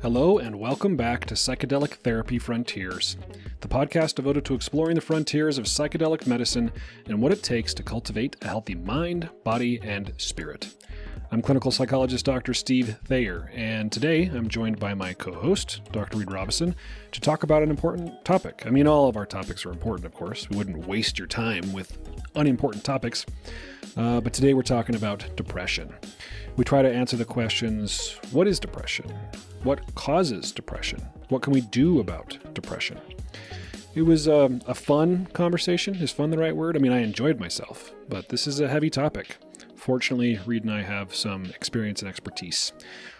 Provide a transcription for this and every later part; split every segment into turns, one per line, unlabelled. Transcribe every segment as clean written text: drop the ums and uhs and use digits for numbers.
Hello and welcome back to Psychedelic Therapy Frontiers, the podcast devoted to exploring the frontiers of psychedelic medicine and what it takes to cultivate a healthy mind, body, and spirit. I'm clinical psychologist Dr. Steve Thayer, and today I'm joined by my co-host, Dr. Reid Robison, to talk about an important topic. I mean, all of our topics are important, of course. We wouldn't waste your time with unimportant topics. But today we're talking about depression. We try to answer the questions, what is depression? What causes depression? What can we do about depression? It was a fun conversation. Is fun the right word? I mean, I enjoyed myself, but this is a heavy topic. Fortunately, Reid and I have some experience and expertise.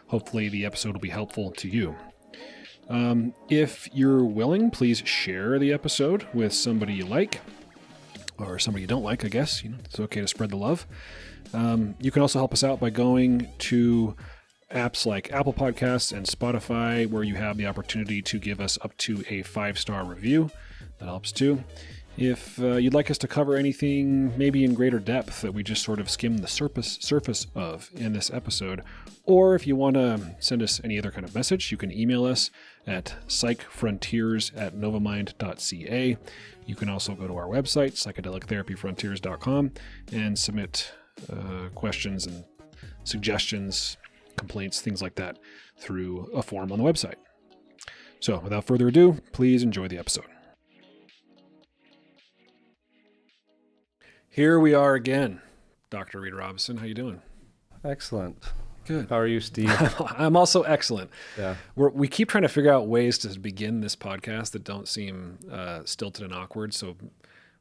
Hopefully the episode will be helpful to you. If you're willing, please share the episode with somebody you like, or somebody you don't like, I guess. It's okay to spread the love. You can also help us out by going to apps like Apple Podcasts and Spotify, where you have the opportunity to give us up to a 5-star review. That helps too. If you'd like us to cover anything maybe in greater depth that we just sort of skim the surface of in this episode, or if you want to send us any other kind of message, you can email us at psychfrontiers@novamind.ca. You can also go to our website, psychedelictherapyfrontiers.com, and submit questions and suggestions, complaints, things like that through a form on the website. So without further ado, please enjoy the episode. Here we are again. Dr. Reid Robison, how you doing?
Excellent.
Good.
How are you, Steve?
I'm also excellent.
Yeah.
We keep trying to figure out ways to begin this podcast that don't seem stilted and awkward, so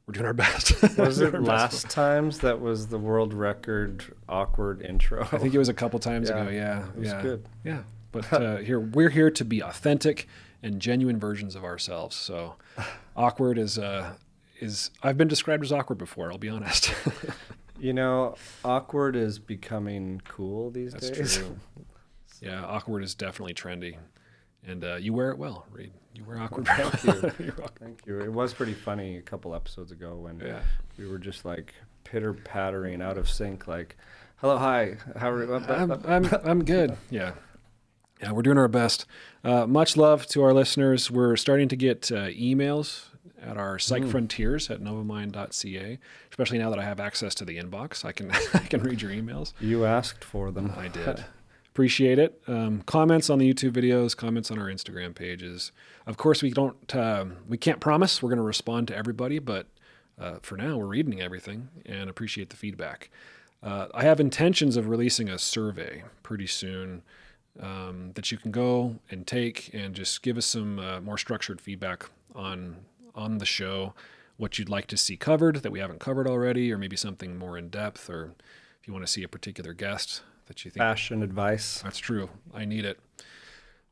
we're doing our best.
Was it last times that was the world record awkward intro?
I think it was a couple times ago, yeah.
It was good.
Yeah, but we're here to be authentic and genuine versions of ourselves, so awkward is I've been described as awkward before, I'll be honest.
Awkward is becoming cool these days.
That's true. Yeah, awkward is definitely trendy. And you wear it well, Reid. You wear awkward.
Thank you. Thank you. It was pretty funny a couple episodes ago when we were just like pitter-pattering out of sync, like, hello, hi, how are you?
I'm good. Yeah, we're doing our best. Much love to our listeners. We're starting to get emails at our Psych Frontiers at novamind.ca, especially now that I have access to the inbox. I can read your emails.
You asked for them.
I did. Appreciate it. Comments on the YouTube videos, comments on our Instagram pages. Of course, we can't promise we're going to respond to everybody, but for now, we're reading everything and appreciate the feedback. I have intentions of releasing a survey pretty soon that you can go and take and just give us some more structured feedback on the show, what you'd like to see covered that we haven't covered already, or maybe something more in depth, or if you want to see a particular guest that you think.
Fashion advice.
That's true. I need it.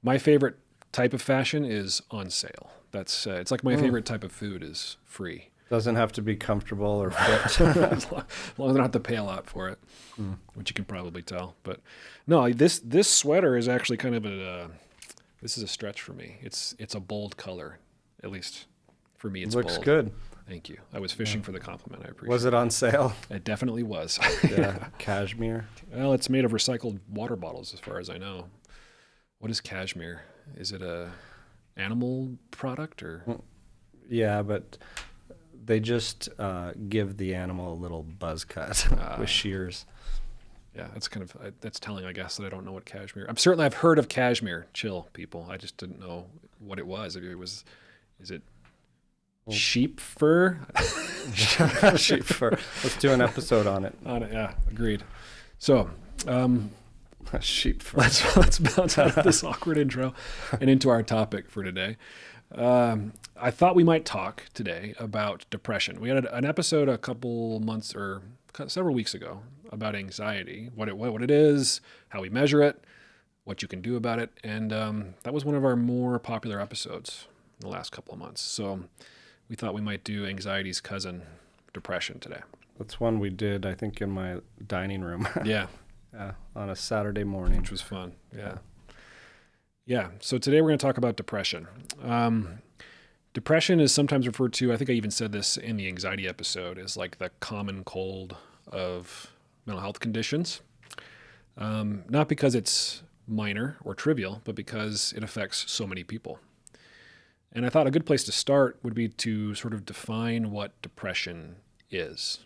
My favorite type of fashion is on sale. That's it's like my favorite type of food is free.
Doesn't have to be comfortable or fit.
As long as I don't have to pay a lot for it, which you can probably tell. But no, this sweater is actually kind of this is a stretch for me. It's a bold color, at least for me. It's
looks
bold.
Good.
Thank you. I was fishing for the compliment. I appreciate it.
Was it on sale?
It definitely was.
Yeah. Cashmere.
Well, it's made of recycled water bottles, as far as I know. What is cashmere? Is it a animal product or?
Yeah, but they just give the animal a little buzz cut with shears.
Yeah, that's telling, I guess, that I don't know what cashmere. I've heard of cashmere. Chill, people. I just didn't know what it was. Is it sheep fur?
Sheep fur. Let's do an episode on it.
Yeah, agreed. So,
sheep fur.
Let's bounce out of this awkward intro and into our topic for today. I thought we might talk today about depression. We had an episode a couple months or several weeks ago about anxiety, what it is, how we measure it, what you can do about it, and that was one of our more popular episodes in the last couple of months. So we thought we might do anxiety's cousin, depression, today.
That's one we did, I think, in my dining room.
Yeah.
Yeah, on a Saturday morning.
Which was fun. Yeah. So today we're going to talk about depression. Depression is sometimes referred to, I think I even said this in the anxiety episode, as like the common cold of mental health conditions. Not because it's minor or trivial, but because it affects so many people. And I thought a good place to start would be to sort of define what depression is.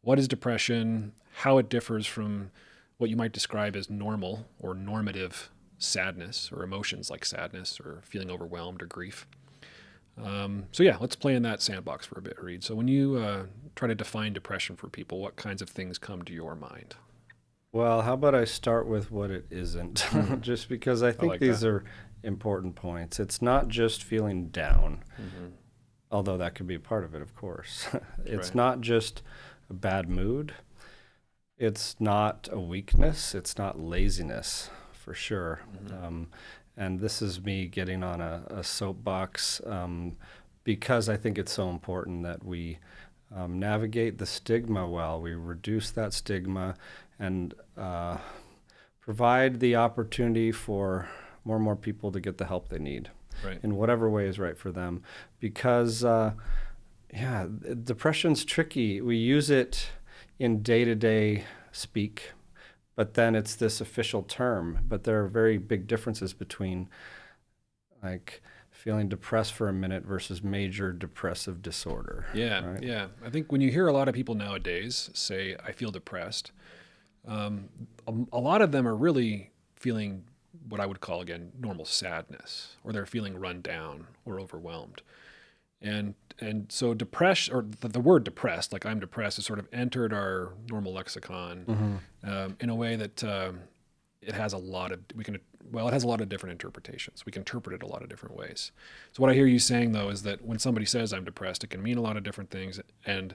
What is depression? How it differs from what you might describe as normal or normative sadness or emotions like sadness or feeling overwhelmed or grief. Let's play in that sandbox for a bit, Reid. So when you try to define depression for people, what kinds of things come to your mind?
Well, how about I start with what it isn't? Just because I think these are important points. It's not just feeling down, although that could be a part of it, of course. It's not just a bad mood. It's not a weakness. It's not laziness, for sure. And this is me getting on a soapbox because I think it's so important that we navigate the stigma well. We reduce that stigma and provide the opportunity for more and more people to get the help they need in whatever way is right for them. Because, depression's tricky. We use it in day-to-day speak, but then it's this official term. But there are very big differences between like feeling depressed for a minute versus major depressive disorder.
Yeah. I think when you hear a lot of people nowadays say, I feel depressed, a lot of them are really feeling what I would call, again, normal sadness, or they're feeling run down or overwhelmed. And so depression, or the word depressed, like I'm depressed, has sort of entered our normal lexicon in a way that it has a lot of different interpretations. We can interpret it a lot of different ways. So what I hear you saying, though, is that when somebody says I'm depressed, it can mean a lot of different things, and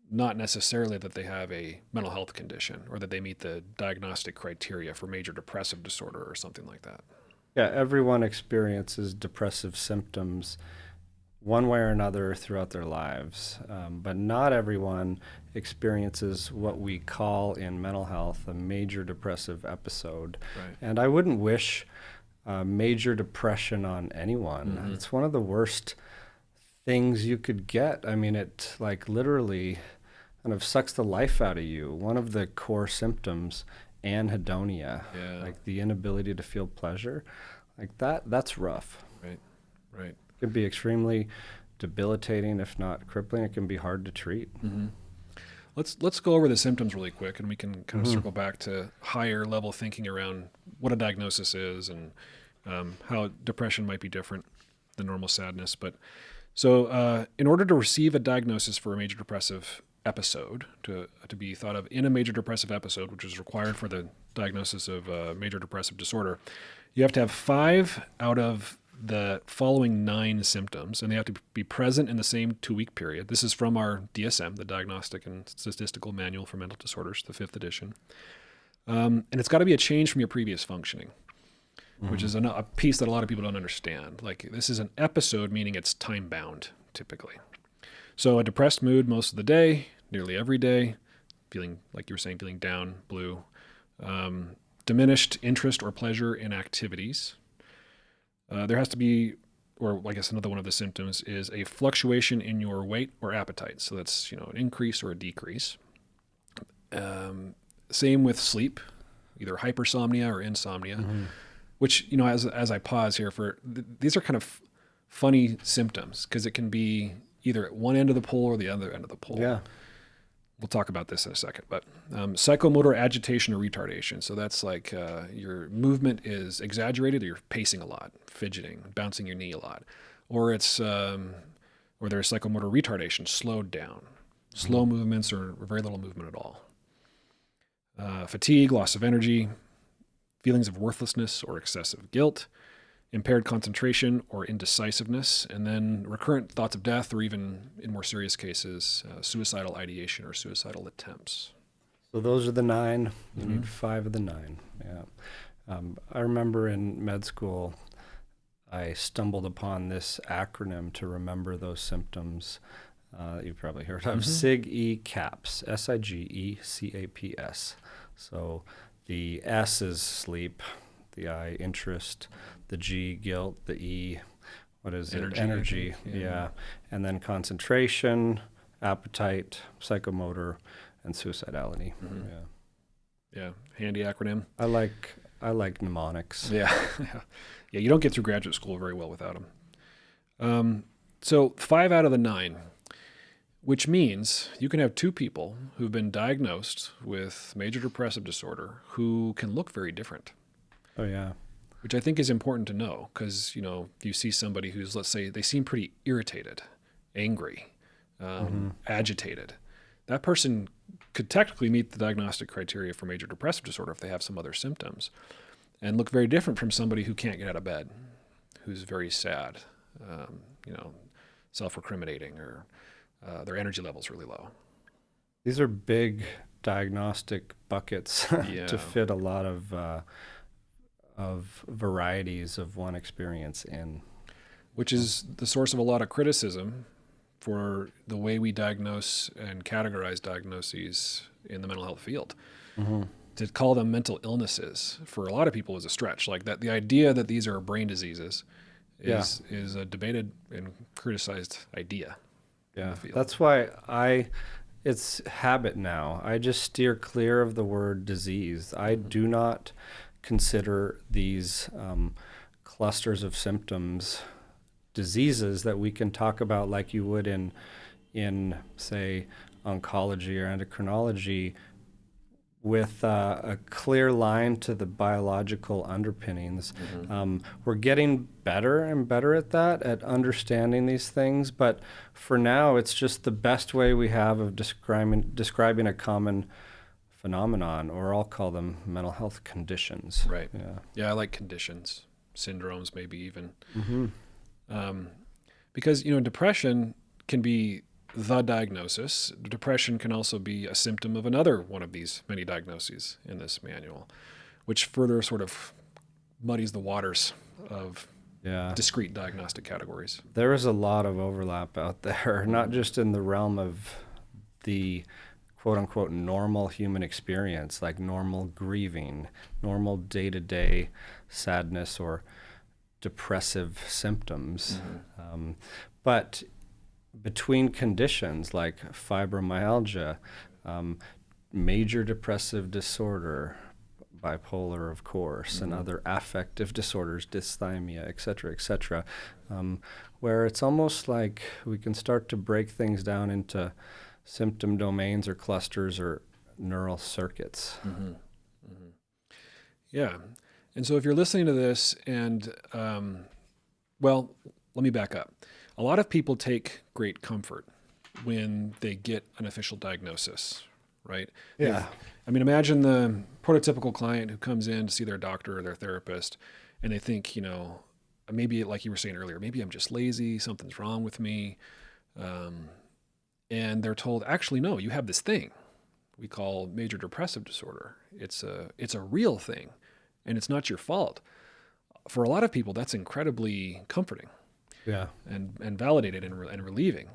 not necessarily that they have a mental health condition or that they meet the diagnostic criteria for major depressive disorder or something like that.
Yeah, everyone experiences depressive symptoms one way or another throughout their lives, but not everyone experiences what we call in mental health a major depressive episode. And I wouldn't wish major depression on anyone. It's one of the worst things you could get. I mean, it like literally kind of sucks the life out of you. One of the core symptoms, anhedonia, like the inability to feel pleasure, like that's rough.
Right.
It can be extremely debilitating, if not crippling. It can be hard to treat.
Let's go over the symptoms really quick, and we can kind of circle back to higher level thinking around what a diagnosis is and how depression might be different than normal sadness. But so in order to receive a diagnosis for a major depressive episode, to be thought of in a major depressive episode, which is required for the diagnosis of major depressive disorder, you have to have 5 out of the following 9 symptoms, and they have to be present in the same 2-week period. This is from our DSM, the Diagnostic and Statistical Manual for Mental Disorders, the 5th edition. And it's got to be a change from your previous functioning, which is a piece that a lot of people don't understand. Like, this is an episode, meaning it's time-bound, typically. So a depressed mood most of the day, nearly every day, feeling, like you were saying, feeling down, blue, diminished interest or pleasure in activities. There has to be, or I guess another one of the symptoms is a fluctuation in your weight or appetite. So that's, an increase or a decrease. Same with sleep, either hypersomnia or insomnia, which, as I pause here these are kind of funny symptoms because it can be either at one end of the pole or the other end of the pole.
Yeah.
We'll talk about this in a second, but psychomotor agitation or retardation. So that's like your movement is exaggerated, or you're pacing a lot, fidgeting, bouncing your knee a lot, or it's or there's psychomotor retardation, slowed down, slow movements or very little movement at all. Fatigue, loss of energy, feelings of worthlessness or excessive guilt, impaired concentration or indecisiveness, and then recurrent thoughts of death, or even in more serious cases, suicidal ideation or suicidal attempts.
So those are the 9. You need 5 of the 9. Yeah. I remember in med school, I stumbled upon this acronym to remember those symptoms. You've probably heard of SIGECAPS, SIGECAPS. So the S is sleep, the I, interest, the G, guilt, the E, what is it? Energy. Yeah. And then concentration, appetite, psychomotor, and suicidality.
Yeah. Handy acronym.
I I like mnemonics.
Yeah. Yeah, you don't get through graduate school very well without them. So 5 out of the 9, which means you can have 2 people who've been diagnosed with major depressive disorder who can look very different.
Oh, yeah.
Which I think is important to know because, you see somebody who's, let's say, they seem pretty irritated, angry, agitated. That person could technically meet the diagnostic criteria for major depressive disorder if they have some other symptoms and look very different from somebody who can't get out of bed, who's very sad, self-recriminating, or their energy level's really low.
These are big diagnostic buckets to fit a lot of varieties of one experience in. Which
is the source of a lot of criticism for the way we diagnose and categorize diagnoses in the mental health field. Mm-hmm. To call them mental illnesses for a lot of people is a stretch. Like that, the idea that these are brain diseases is a debated and criticized idea.
Yeah, that's why it's habit now. I just steer clear of the word disease. I do not consider these clusters of symptoms diseases that we can talk about like you would in say, oncology or endocrinology with a clear line to the biological underpinnings. Mm-hmm. We're getting better and better at that, at understanding these things, but for now, it's just the best way we have of describing a common phenomenon, or I'll call them mental health conditions.
Right. Yeah, I like conditions, syndromes maybe even. Mm-hmm. Because, depression can be the diagnosis. Depression can also be a symptom of another one of these many diagnoses in this manual, which further sort of muddies the waters of discrete diagnostic categories.
There is a lot of overlap out there, not just in the realm of the quote-unquote normal human experience, like normal grieving, normal day-to-day sadness or depressive symptoms, but between conditions like fibromyalgia, major depressive disorder, bipolar, of course, and other affective disorders, dysthymia, et cetera, where it's almost like we can start to break things down into symptom domains or clusters or neural circuits. Mm-hmm. Mm-hmm.
Yeah. And so if you're listening to this and, let me back up. A lot of people take great comfort when they get an official diagnosis, right?
Yeah.
Imagine the prototypical client who comes in to see their doctor or their therapist, and they think, maybe like you were saying earlier, maybe I'm just lazy, something's wrong with me. And they're told, actually, no, you have this thing we call major depressive disorder. It's a real thing, and it's not your fault. For a lot of people, that's incredibly comforting.
Yeah,
and validated and relieving.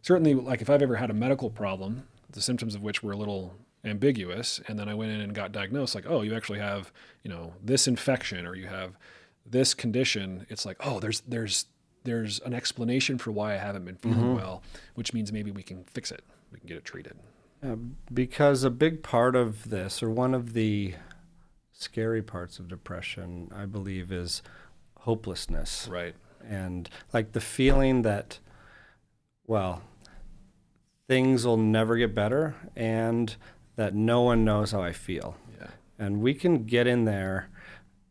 Certainly, like if I've ever had a medical problem, the symptoms of which were a little ambiguous, and then I went in and got diagnosed, like, oh, you actually have, this infection, or you have this condition. It's like, oh, there's an explanation for why I haven't been feeling well, which means maybe we can fix it. We can get it treated.
Because a big part of this, or one of the scary parts of depression, I believe, is hopelessness.
Right.
And like the feeling that, things will never get better, and that no one knows how I feel.
Yeah.
And we can get in there.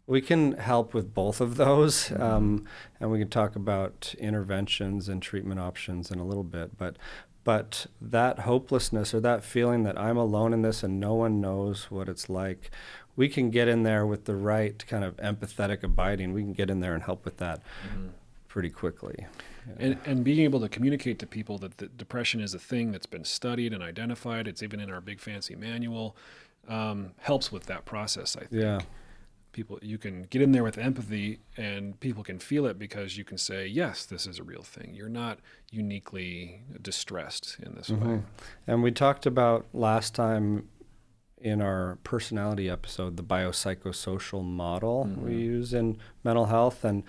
We can help with both of those, and we can talk about interventions and treatment options in a little bit. But that hopelessness, or that feeling that I'm alone in this and no one knows what it's like, we can get in there with the right kind of empathetic abiding. We can get in there and help with that pretty quickly.
Yeah. And being able to communicate to people that the depression is a thing that's been studied and identified, it's even in our big fancy manual, helps with that process, I think.
Yeah.
People, you can get in there with empathy, and people can feel it because you can say, yes, this is a real thing. You're not uniquely distressed in this way.
And we talked about last time in our personality episode, the biopsychosocial model we use in mental health, and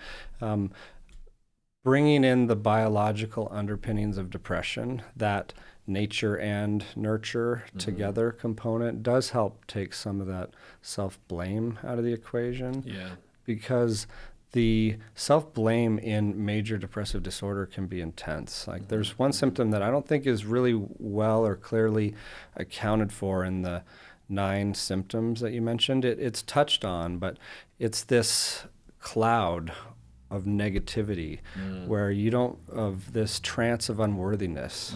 bringing in the biological underpinnings of depression, that nature and nurture together component does help take some of that self-blame out of the equation.
Yeah.
Because the self-blame in major depressive disorder can be intense. Like there's one symptom that I don't think is really well or clearly accounted for in the 9 symptoms that you mentioned. It's touched on, but it's this cloud of negativity where you don't, of this trance of unworthiness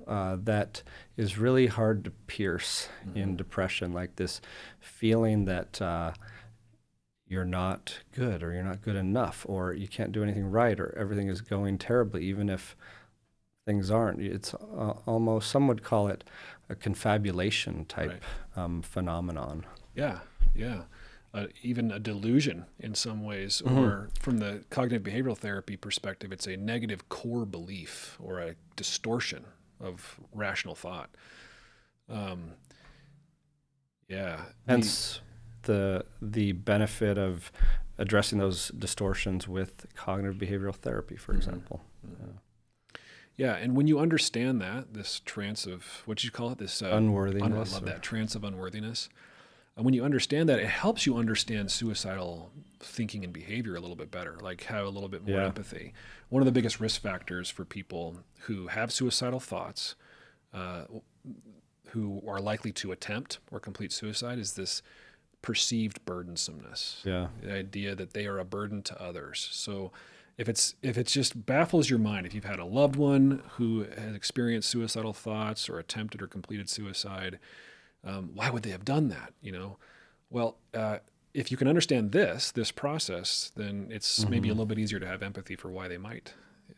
that is really hard to pierce in depression, like this feeling that you're not good, or you're not good enough, or you can't do anything right, or everything is going terribly, even if things aren't. It's almost, some would call it a confabulation type phenomenon.
Yeah, yeah. Even a delusion in some ways, or from the cognitive behavioral therapy perspective, it's a negative core belief or a distortion of rational thought.
Hence the benefit of addressing those distortions with cognitive behavioral therapy, for example.
Yeah, and when you understand that, this trance of, what did you call it? This
unworthiness.
I love that, trance of unworthiness. And when you understand that, it helps you understand suicidal thinking and behavior a little bit better, like have a little bit more empathy. One of the biggest risk factors for people who have suicidal thoughts, who are likely to attempt or complete suicide, is this perceived burdensomeness.
Yeah.
The idea that they are a burden to others. So if it's just baffles your mind, if you've had a loved one who has experienced suicidal thoughts or attempted or completed suicide, why would they have done that? Well, if you can understand this process, then it's maybe a little bit easier to have empathy for why they might.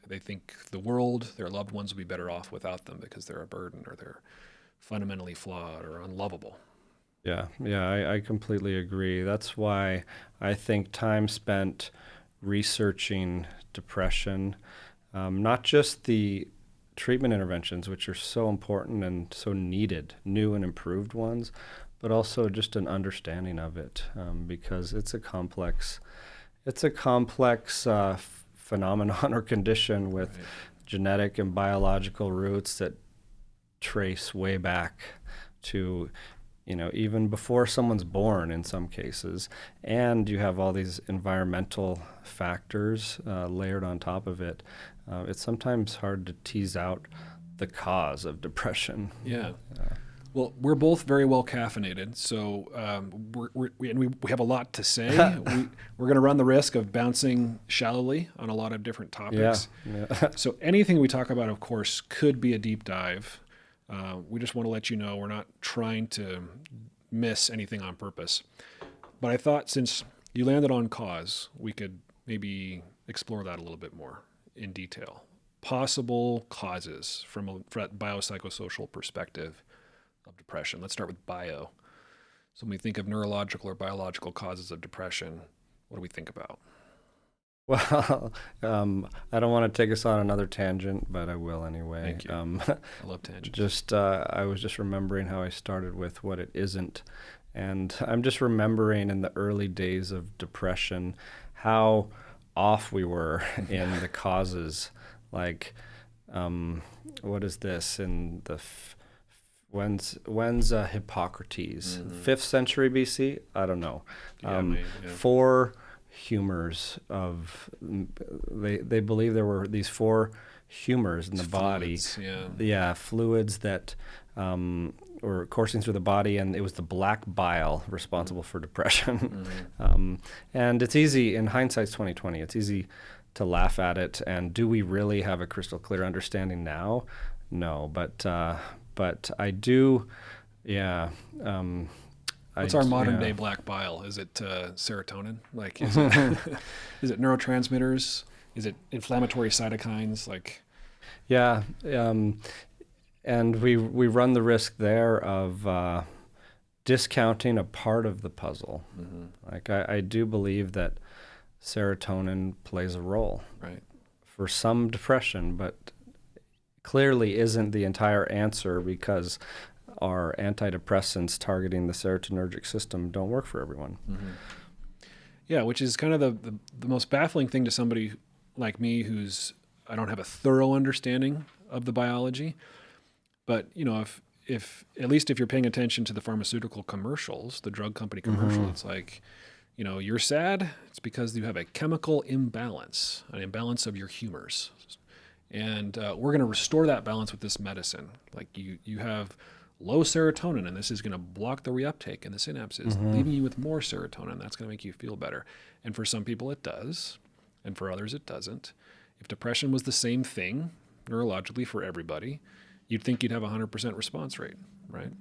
They think the world, their loved ones, would be better off without them because they're a burden, or they're fundamentally flawed or unlovable.
Yeah, I completely agree. That's why I think time spent researching depression, not just the treatment interventions, which are so important and so needed, new and improved ones, but also just an understanding of it, because it's a complex phenomenon or condition with genetic and biological roots that trace way back to, even before someone's born in some cases. And you have all these environmental factors layered on top of it. It's sometimes hard to tease out the cause of depression.
Yeah. Well, we're both very well caffeinated, so we have a lot to say. We're going to run the risk of bouncing shallowly on a lot of different topics.
Yeah.
So anything we talk about, of course, could be a deep dive. We just want to let you know we're not trying to miss anything on purpose. But I thought since you landed on cause, we could maybe explore that a little bit more in detail. Possible causes from a biopsychosocial perspective of depression. Let's start with bio. So when we think of neurological or biological causes of depression, what do we think about?
Well, I don't want to take us on another tangent, but I will anyway.
Thank you. I love tangents.
I was just remembering how I started with what it isn't. And I'm just remembering in the early days of depression how off we were in the causes. Like, what is this? In the when's Hippocrates? 5th century BC? I don't know. 4 humors of, they believe there were these 4 humors in the body. Fluids that were coursing through the body, and it was the black bile responsible for depression. And it's easy, in hindsight's 2020, it's easy to laugh at it. And do we really have a crystal clear understanding now? No, but I do,
What's our modern day black bile? Is it serotonin? Like, is it, is it neurotransmitters? Is it inflammatory cytokines? Like,
and we run the risk there of discounting a part of the puzzle. Like, I do believe that serotonin plays a role for some depression, but clearly isn't the entire answer, because our antidepressants targeting the serotonergic system don't work for everyone.
Yeah, which is kind of the most baffling thing to somebody like me I don't have a thorough understanding of the biology. But, if at least if you're paying attention to the pharmaceutical commercials, the drug company commercial, it's like, you're sad. It's because you have a chemical imbalance, an imbalance of your humors. And we're going to restore that balance with this medicine. Like you have low serotonin, and this is going to block the reuptake in the synapses, leaving you with more serotonin. That's going to make you feel better. And for some people it does, and for others it doesn't. If depression was the same thing neurologically for everybody, you'd think you'd have a 100% response rate, right?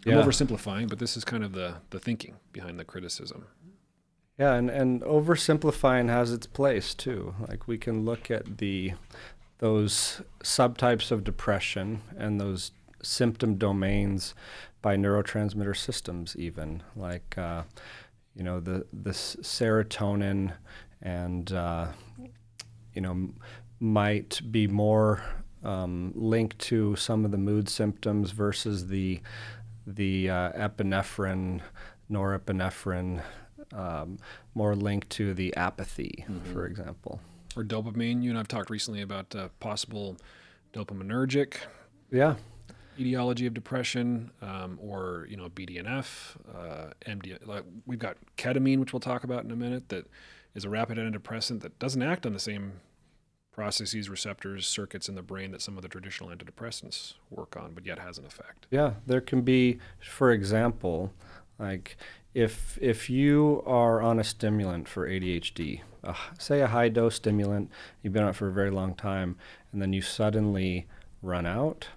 I'm oversimplifying, but this is kind of the thinking behind the criticism.
Yeah, and oversimplifying has its place too. Like we can look at those subtypes of depression and those symptom domains by neurotransmitter systems even, like the serotonin and might be more linked to some of the mood symptoms versus the epinephrine, norepinephrine, more linked to the apathy, for example.
Or dopamine. You and I've talked recently about possible dopaminergic etiology of depression, or BDNF, MD. Like we've got ketamine, which we'll talk about in a minute, that is a rapid antidepressant that doesn't act on the same processes, receptors, circuits in the brain that some of the traditional antidepressants work on, but yet has an effect.
Yeah, there can be, for example, like if you are on a stimulant for ADHD, say a high dose stimulant, you've been on it for a very long time, and then you suddenly run out.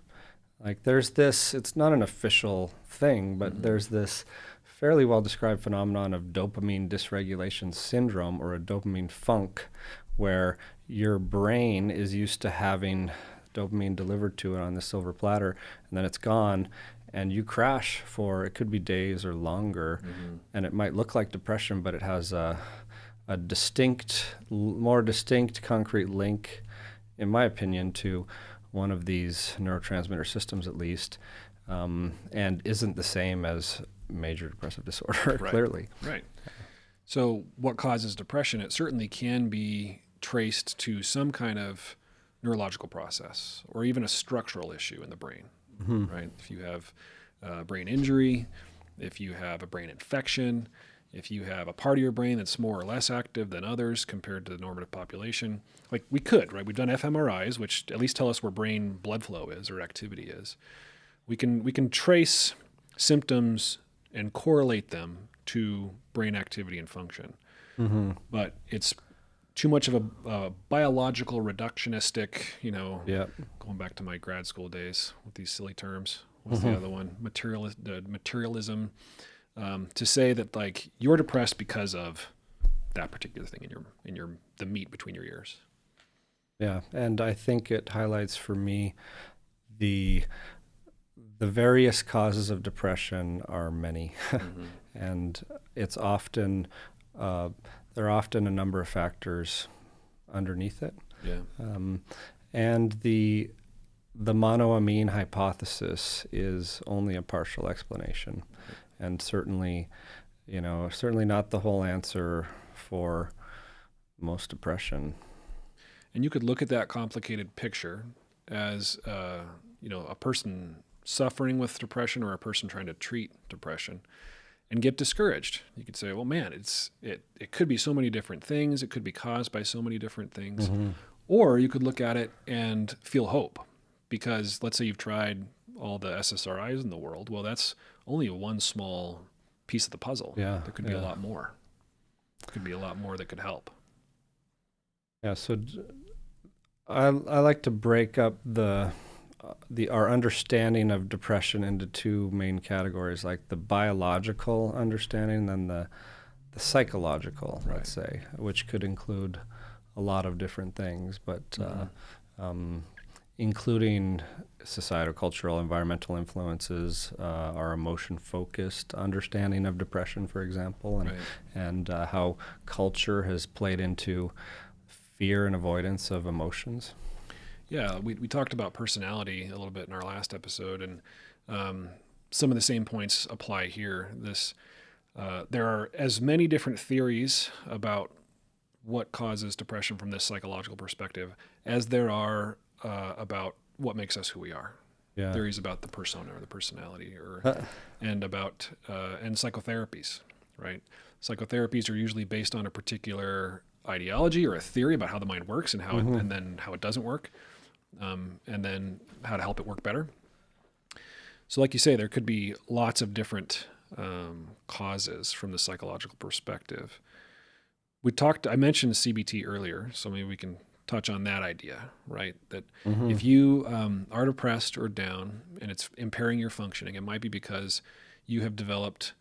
Like there's this, it's not an official thing, but there's this fairly well described phenomenon of dopamine dysregulation syndrome, or a dopamine funk, where your brain is used to having dopamine delivered to it on the silver platter, and then it's gone, and you crash for, it could be days or longer, and it might look like depression, but it has a more distinct concrete link, in my opinion, to one of these neurotransmitter systems at least, and isn't the same as major depressive disorder, clearly.
Right. So what causes depression? It certainly can be traced to some kind of neurological process or even a structural issue in the brain, right? If you have brain injury, if you have a brain infection, if you have a part of your brain that's more or less active than others compared to the normative population, like we could, right? We've done fMRIs, which at least tell us where brain blood flow is or activity is. We can trace symptoms and correlate them to brain activity and function. But it's too much of a biological reductionistic, going back to my grad school days with these silly terms. What's the other one? Materialism. To say that like you're depressed because of that particular thing in the meat between your ears.
Yeah, and I think it highlights for me the various causes of depression are many, and it's often there are often a number of factors underneath it.
Yeah,
and the monoamine hypothesis is only a partial explanation. And certainly not the whole answer for most depression.
And you could look at that complicated picture as, a person suffering with depression or a person trying to treat depression and get discouraged. You could say, well, man, it could be so many different things. It could be caused by so many different things. Or you could look at it and feel hope because let's say you've tried all the SSRIs in the world. Well, that's only one small piece of the puzzle.
Yeah,
there could be a lot more. There could be a lot more that could help.
Yeah, so I like to break up our understanding of depression into two main categories, like the biological understanding and the psychological, let's say, which could include a lot of different things, but including societal, cultural, environmental influences, our emotion-focused understanding of depression, for example, and how culture has played into fear and avoidance of emotions.
Yeah, we talked about personality a little bit in our last episode, and some of the same points apply here. There are as many different theories about what causes depression from this psychological perspective as there are about what makes us who we are. theories about the persona or the personality, and psychotherapies, right? Psychotherapies are usually based on a particular ideology or a theory about how the mind works and how and then how it doesn't work, and then how to help it work better. So like you say, there could be lots of different causes from the psychological perspective. I mentioned CBT earlier, so maybe we can touch on that idea, right? That if you are depressed or down and it's impairing your functioning, it might be because you have developed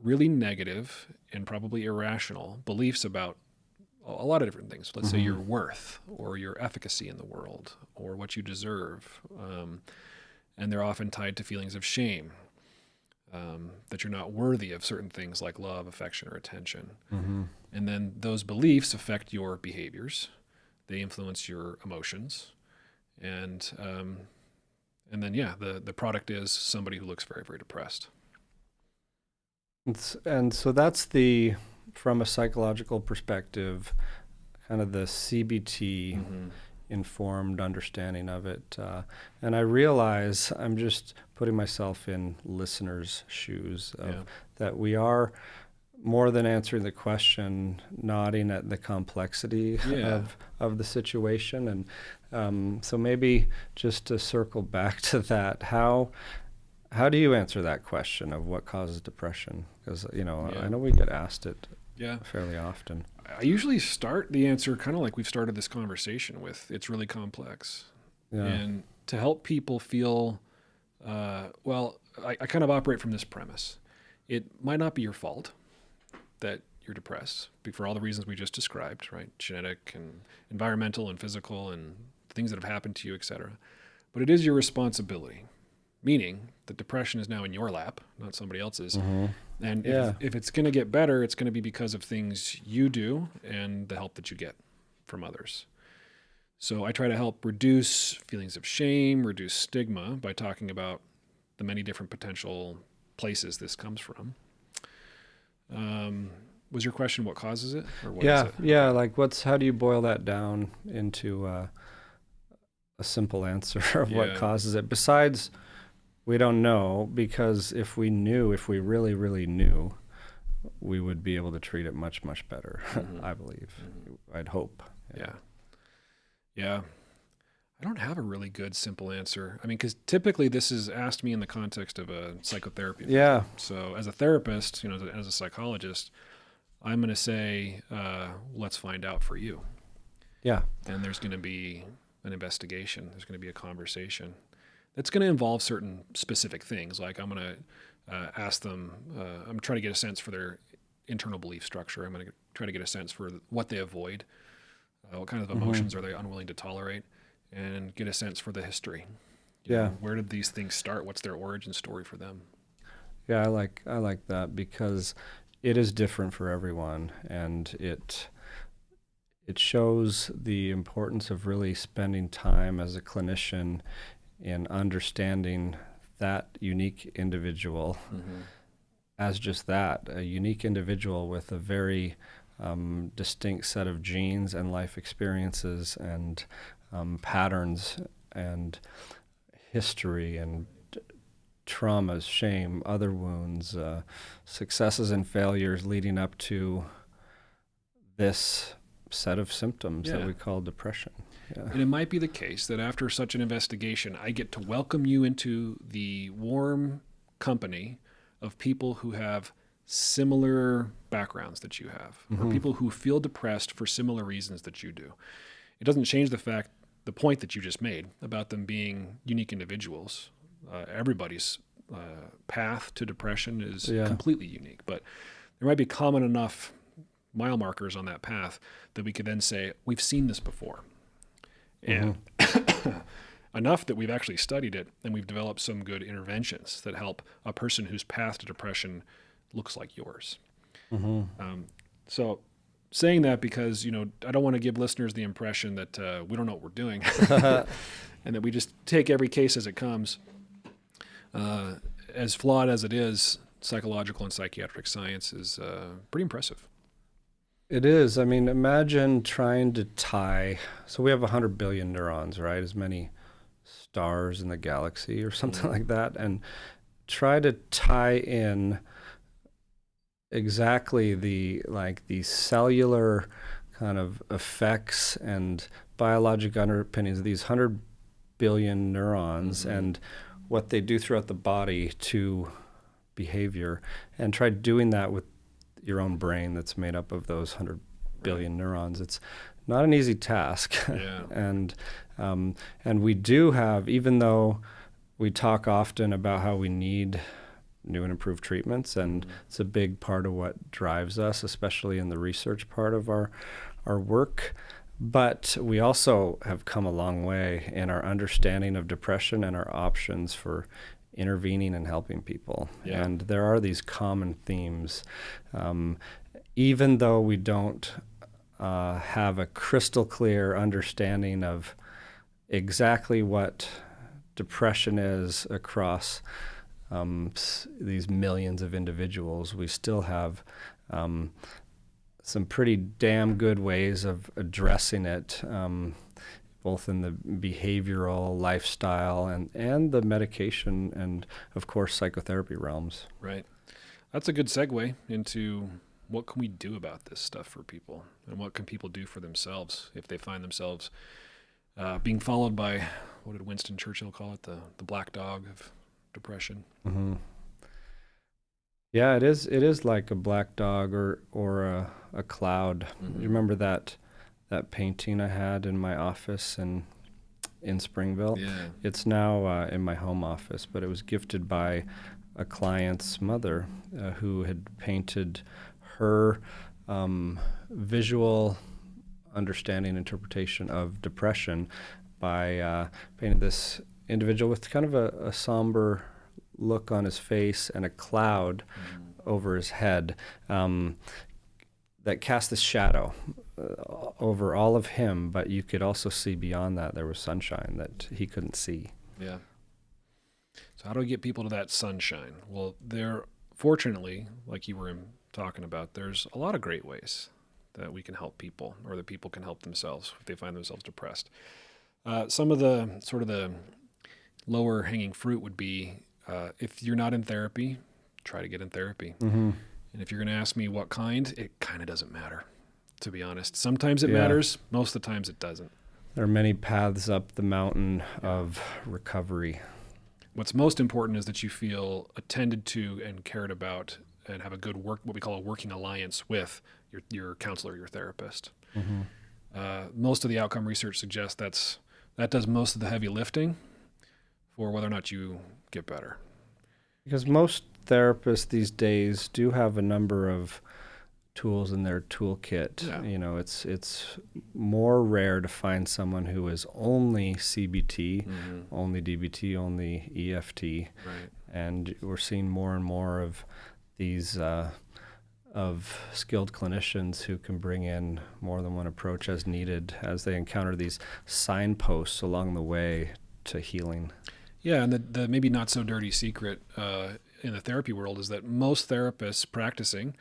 really negative and probably irrational beliefs about a lot of different things. Let's say your worth or your efficacy in the world or what you deserve. And they're often tied to feelings of shame, that you're not worthy of certain things like love, affection, or attention. And then those beliefs affect your behaviors. They influence your emotions. And then, the product is somebody who looks very, very depressed.
And so that's from a psychological perspective, kind of the CBT informed understanding of it. And I realize I'm just putting myself in listeners' shoes that we are, more than answering the question, nodding at the complexity of the situation. And so maybe just to circle back to that, how do you answer that question of what causes depression? Because, I know we get asked it fairly often.
I usually start the answer kind of like we've started this conversation with, it's really complex. Yeah. And to help people feel, I kind of operate from this premise. It might not be your fault that you're depressed for all the reasons we just described, right? Genetic and environmental and physical and things that have happened to you, et cetera. But it is your responsibility, meaning that depression is now in your lap, not somebody else's. And if it's going to get better, it's going to be because of things you do and the help that you get from others. So I try to help reduce feelings of shame, reduce stigma by talking about the many different potential places this comes from. Was your question what causes it? Or what is it?
Yeah. Like how do you boil that down into a simple answer of what causes it? Besides, we don't know, because if we really, really knew, we would be able to treat it much, much better, I believe. I'd hope.
Yeah. I don't have a really good, simple answer. I mean, because typically this is asked me in the context of a psychotherapy.
Yeah.
So as a therapist, as a psychologist, I'm going to say, let's find out for you.
Yeah.
And there's going to be an investigation. There's going to be a conversation. It's going to involve certain specific things. Like I'm going to ask them, I'm trying to get a sense for their internal belief structure. I'm going to try to get a sense for what they avoid, what kind of emotions are they unwilling to tolerate, and get a sense for the history. Where did these things start? What's their origin story for them?
Yeah, I like that, because it is different for everyone, and it shows the importance of really spending time as a clinician in understanding that unique individual as just that, a unique individual with a very distinct set of genes and life experiences and patterns and history and traumas, shame, other wounds, successes and failures leading up to this set of symptoms that we call depression. Yeah.
And it might be the case that after such an investigation, I get to welcome you into the warm company of people who have similar backgrounds that you have, or people who feel depressed for similar reasons that you do. It doesn't change the point that you just made about them being unique individuals. Everybody's path to depression is completely unique, but there might be common enough mile markers on that path that we could then say, we've seen this before. And enough that we've actually studied it, and we've developed some good interventions that help a person whose path to depression looks like yours. So saying that because, I don't want to give listeners the impression that we don't know what we're doing and that we just take every case as it comes. As flawed as it is, psychological and psychiatric science is pretty impressive.
It is. I mean, imagine trying to tie, so we have 100 billion neurons, right? As many stars in the galaxy or something like that, and try to tie in exactly the cellular kind of effects and biologic underpinnings of these 100 billion neurons and what they do throughout the body to behavior, and try doing that with your own brain that's made up of those 100 billion neurons. It's not an easy task.
Yeah.
And we do have, even though we talk often about how we need new and improved treatments, and it's a big part of what drives us, especially in the research part of our work. But we also have come a long way in our understanding of depression and our options for intervening and helping people.
Yeah.
And there are these common themes. Even though we don't have a crystal clear understanding of exactly what depression is across these millions of individuals, we still have some pretty damn good ways of addressing it, both in the behavioral, lifestyle, and the medication and, of course, psychotherapy realms.
Right. That's a good segue into what can we do about this stuff for people, and what can people do for themselves if they find themselves being followed by, what did Winston Churchill call it, the black dog of depression?
Mm-hmm. Yeah, it is like a black dog or a cloud.
Mm-hmm.
You remember that painting I had in my office in Springville?
Yeah.
It's now in my home office, but it was gifted by a client's mother who had painted her visual understanding, interpretation of depression by painting this individual with kind of a somber look on his face and a cloud over his head that cast this shadow over all of him, but you could also see beyond that there was sunshine that he couldn't see.
Yeah. So how do we get people to that sunshine? Well, fortunately, like you were talking about, there's a lot of great ways that we can help people, or that people can help themselves if they find themselves depressed. Some of the sort of the lower hanging fruit would be, if you're not in therapy, try to get in therapy.
Mm-hmm.
And if you're going to ask me what kind, it kind of doesn't matter, to be honest. Sometimes it matters. Most of the times it doesn't.
There are many paths up the mountain of recovery.
What's most important is that you feel attended to and cared about, and have a good what we call a working alliance with your counselor, your therapist.
Mm-hmm.
Most of the outcome research suggests that does most of the heavy lifting for whether or not you get better.
Because most therapists these days do have a number of tools in their toolkit.
Yeah.
You know, it's more rare to find someone who is only CBT, only DBT, only EFT.
Right.
And we're seeing more and more of these of skilled clinicians who can bring in more than one approach as needed as they encounter these signposts along the way to healing.
Yeah, and the maybe not so dirty secret in the therapy world is that most therapists practicing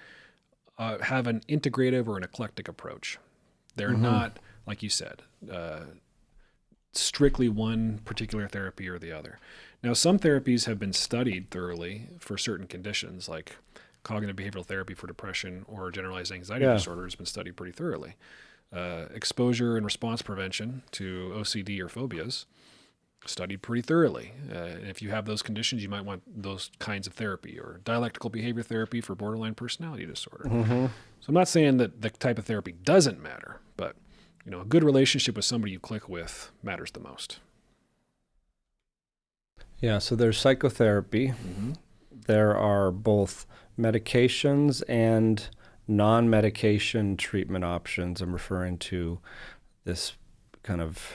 have an integrative or an eclectic approach. They're not, like you said, strictly one particular therapy or the other. Now, some therapies have been studied thoroughly for certain conditions, like cognitive behavioral therapy for depression or generalized anxiety disorder has been studied pretty thoroughly. Exposure and response prevention to OCD or phobias, studied pretty thoroughly. And if you have those conditions, you might want those kinds of therapy, or dialectical behavior therapy for borderline personality disorder. So I'm not saying that the type of therapy doesn't matter, but a good relationship with somebody you click with matters the most.
Yeah, so there's psychotherapy. There are both medications and non-medication treatment options. I'm referring to this kind of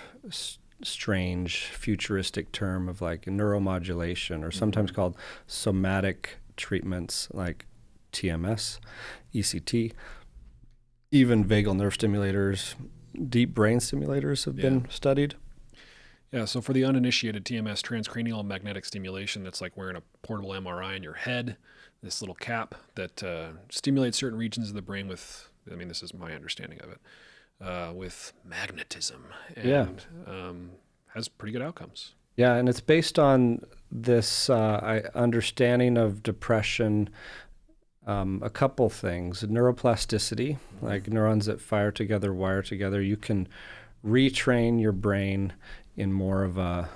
strange futuristic term of like neuromodulation, or sometimes called somatic treatments like TMS, ECT, even vagal nerve stimulators, deep brain stimulators have been studied.
Yeah, so for the uninitiated, TMS, transcranial magnetic stimulation, that's like wearing a portable MRI in your head, this little cap that stimulates certain regions of the brain with, this is my understanding of it, with magnetism, and has pretty good outcomes.
Yeah, and it's based on this understanding of depression. A couple things: neuroplasticity, like neurons that fire together, wire together. You can retrain your brain in more of a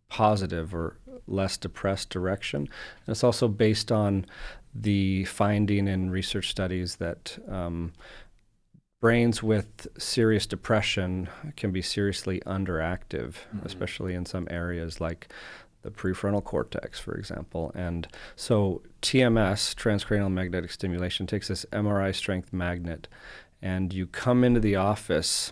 positive or less depressed direction. And it's also based on the finding in research studies that brains with serious depression can be seriously underactive, especially in some areas like the prefrontal cortex, for example. And so TMS, transcranial magnetic stimulation, takes this MRI strength magnet, and you come into the office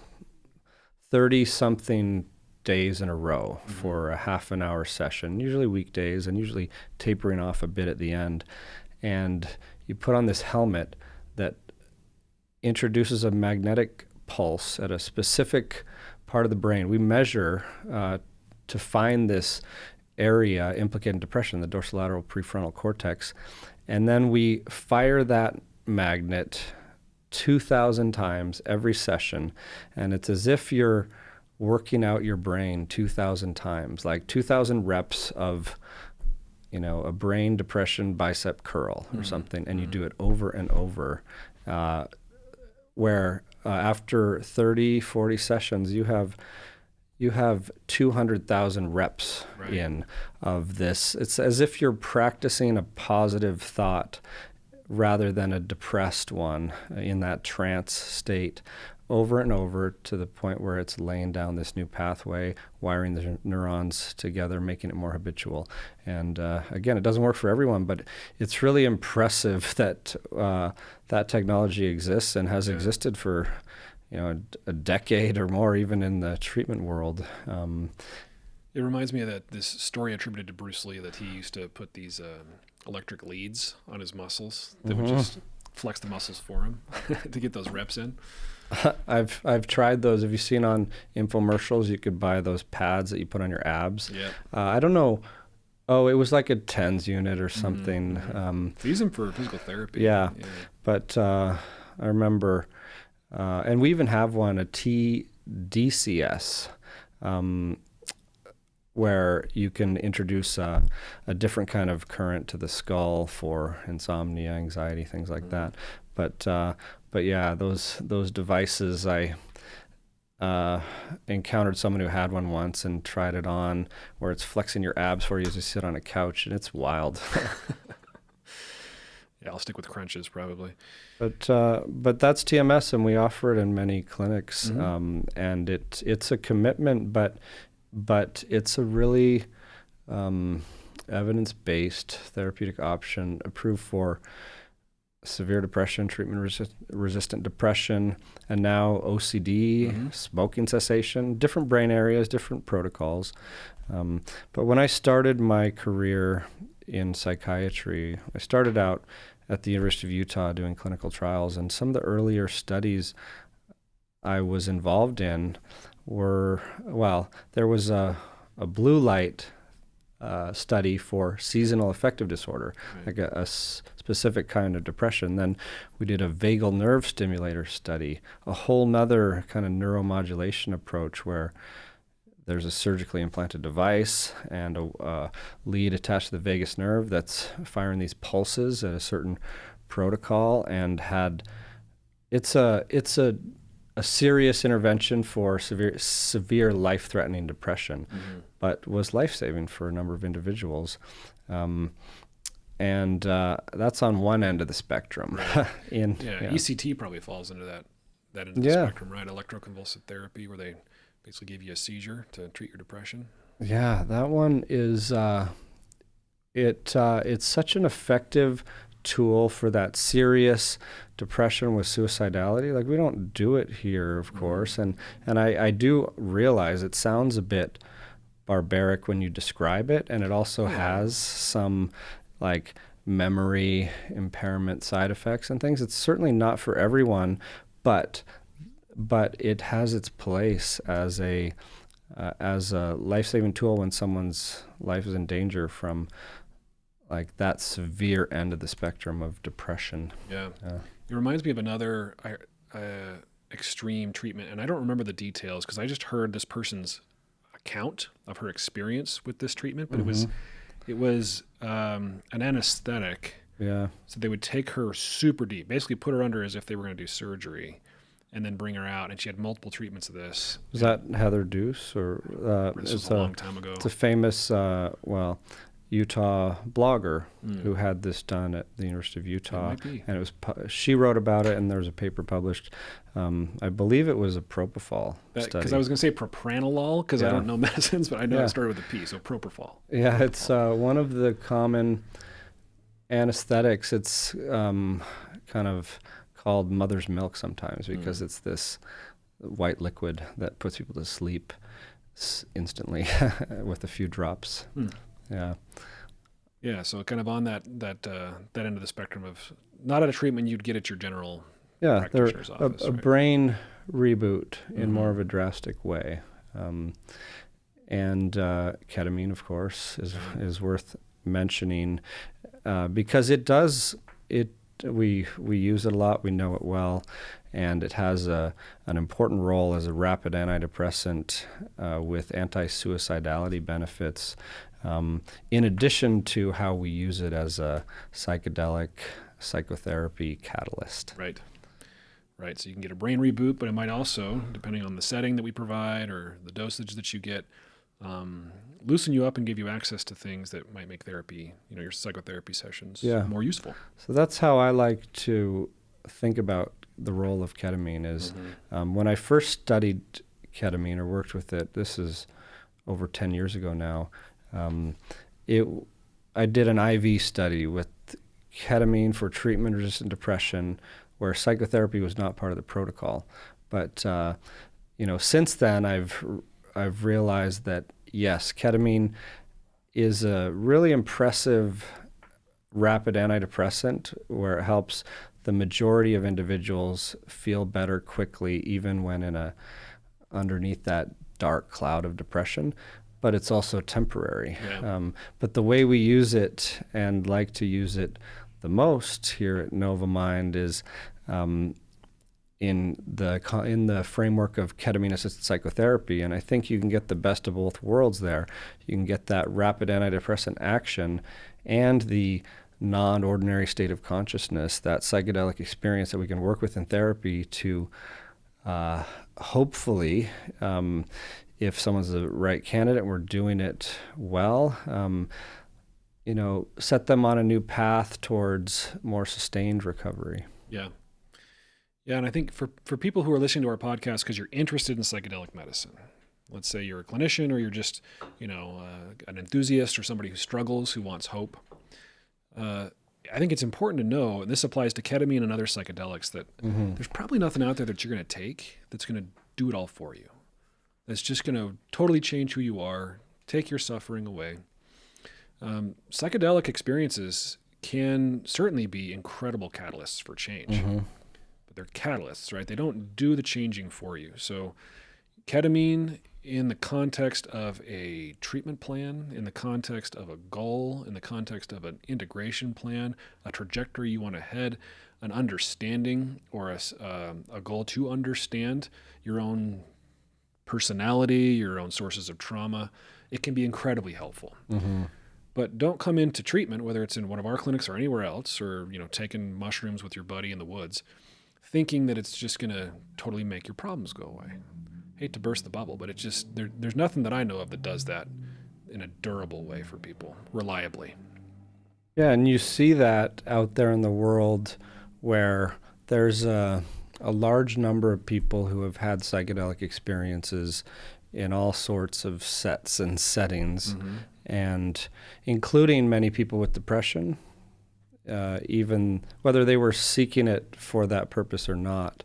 30-something days in a row for a half an hour session, usually weekdays and usually tapering off a bit at the end. And you put on this helmet that introduces a magnetic pulse at a specific part of the brain. We measure to find this area implicated in depression, the dorsolateral prefrontal cortex, and then we fire that magnet 2,000 times every session, and it's as if you're working out your brain 2,000 times, like 2,000 reps of, a brain depression bicep curl or something, and you do it over and over, where after 30, 40 sessions, you have 200,000 reps in of this. It's as if you're practicing a positive thought rather than a depressed one in that trance state over and over, to the point where it's laying down this new pathway, wiring the neurons together, making it more habitual. And again, it doesn't work for everyone, but it's really impressive that that technology exists and has existed for a decade or more, even in the treatment world.
It reminds me of this story attributed to Bruce Lee, that he used to put these electric leads on his muscles that would just flex the muscles for him to get those reps in.
I've tried those. Have you seen on infomercials? You could buy those pads that you put on your abs.
Yeah.
I don't know. Oh, it was like a TENS unit or something.
They use them for physical therapy.
Yeah. But I remember, and we even have one, a TDCS, where you can introduce a different kind of current to the skull for insomnia, anxiety, things like that. But yeah, those devices, I encountered someone who had one once and tried it on, where it's flexing your abs for you as you sit on a couch, and it's wild.
Yeah, I'll stick with crunches probably.
But that's TMS, and we offer it in many clinics, and it's a commitment, but it's a really evidence-based therapeutic option approved for severe depression, treatment-resistant depression, and now OCD, smoking cessation, different brain areas, different protocols. But when I started my career in psychiatry, I started out at the University of Utah doing clinical trials, and some of the earlier studies I was involved in were, there was a blue light study for seasonal affective disorder, like a specific kind of depression. Then we did a vagal nerve stimulator study, a whole nother kind of neuromodulation approach where there's a surgically implanted device and a lead attached to the vagus nerve that's firing these pulses at a certain protocol, and it's a serious intervention for severe life-threatening depression, but was life-saving for a number of individuals. And that's on one end of the spectrum.
ECT probably falls into that end of the spectrum, right? Electroconvulsive therapy, where they basically give you a seizure to treat your depression.
Yeah, that one is it's such an effective tool for that serious depression with suicidality. Like, we don't do it here, of course, and I do realize it sounds a bit barbaric when you describe it, and it also has some like memory impairment side effects and things. It's certainly not for everyone, but it has its place as a life-saving tool when someone's life is in danger from like that severe end of the spectrum of depression.
Yeah. It reminds me of another extreme treatment, and I don't remember the details because I just heard this person's account of her experience with this treatment, but it was an anesthetic.
Yeah.
So they would take her super deep, basically put her under as if they were going to do surgery, and then bring her out. And she had multiple treatments of this.
Was that Heather Deuce or
this was a long time ago?
It's a famous Utah blogger who had this done at the University of Utah, and it was she wrote about it, and there was a paper published. I believe it was a propofol study.
Because I was going to say propranolol, because I don't know medicines, but I know it started with a P, so propofol.
Yeah, it's one of the common anesthetics. It's kind of called mother's milk sometimes because it's this white liquid that puts people to sleep instantly with a few drops. Yeah.
Yeah, so kind of on that end of the spectrum of not at a treatment you'd get at your general practitioner's office.
A brain reboot in more of a drastic way. And ketamine, of course, is worth mentioning because we use it a lot, we know it well, and it has an important role as a rapid antidepressant with anti-suicidality benefits, in addition to how we use it as a psychedelic psychotherapy catalyst.
Right. So you can get a brain reboot, but it might also, depending on the setting that we provide or the dosage that you get, loosen you up and give you access to things that might make therapy, your psychotherapy sessions more useful.
So that's how I like to think about the role of ketamine is when I first studied ketamine or worked with it, this is over 10 years ago now, I did an IV study with ketamine for treatment-resistant depression where psychotherapy was not part of the protocol. But, since then I've realized that, yes, ketamine is a really impressive rapid antidepressant where it helps the majority of individuals feel better quickly, even when underneath that dark cloud of depression. But it's also temporary. Yeah. But the way we use it and like to use it the most here at Novamind is in the framework of ketamine-assisted psychotherapy, and I think you can get the best of both worlds there. You can get that rapid antidepressant action and the non-ordinary state of consciousness, that psychedelic experience that we can work with in therapy to hopefully, if someone's the right candidate and we're doing it well, set them on a new path towards more sustained recovery.
Yeah. Yeah, and I think for people who are listening to our podcast because you're interested in psychedelic medicine, let's say you're a clinician or you're just, an enthusiast or somebody who struggles, who wants hope, I think it's important to know, and this applies to ketamine and other psychedelics, that there's probably nothing out there that you're going to take that's going to do it all for you. That's just going to totally change who you are, take your suffering away. Psychedelic experiences can certainly be incredible catalysts for change. But they're catalysts, right? They don't do the changing for you. So ketamine, in the context of a treatment plan, in the context of a goal, in the context of an integration plan, a trajectory you want to head, an understanding or a goal to understand your own personality, your own sources of trauma, it can be incredibly helpful. But don't come into treatment, whether it's in one of our clinics or anywhere else, or taking mushrooms with your buddy in the woods, thinking that it's just going to totally make your problems go away. Hate to burst the bubble, but it's just there's nothing that I know of that does that in a durable way for people, reliably.
Yeah, and you see that out there in the world where there's a large number of people who have had psychedelic experiences in all sorts of sets and settings, and including many people with depression, even whether they were seeking it for that purpose or not.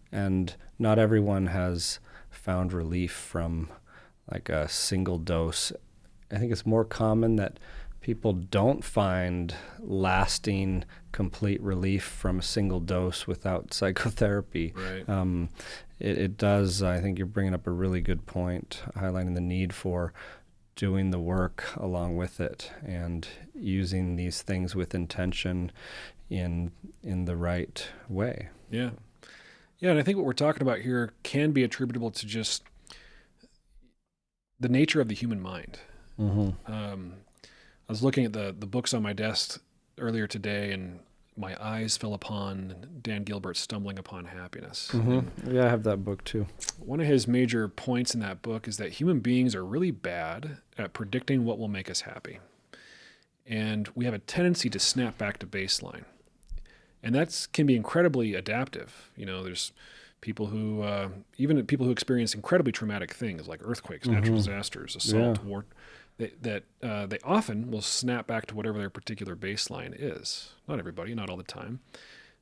And not everyone has found relief from like a single dose. I think it's more common that people don't find lasting, complete relief from a single dose without psychotherapy.
Right.
It does, I think you're bringing up a really good point, highlighting the need for doing the work along with it and using these things with intention in the right way.
Yeah. Yeah, and I think what we're talking about here can be attributable to just the nature of the human mind.
Mm-hmm.
I was looking at the books on my desk earlier today, and my eyes fell upon Dan Gilbert's Stumbling Upon Happiness.
Mm-hmm. Yeah, I have that book too.
One of his major points in that book is that human beings are really bad at predicting what will make us happy. And we have a tendency to snap back to baseline. And that can be incredibly adaptive. There's people who, even people who experience incredibly traumatic things like earthquakes, natural disasters, assault, war, they often will snap back to whatever their particular baseline is. Not everybody, not all the time.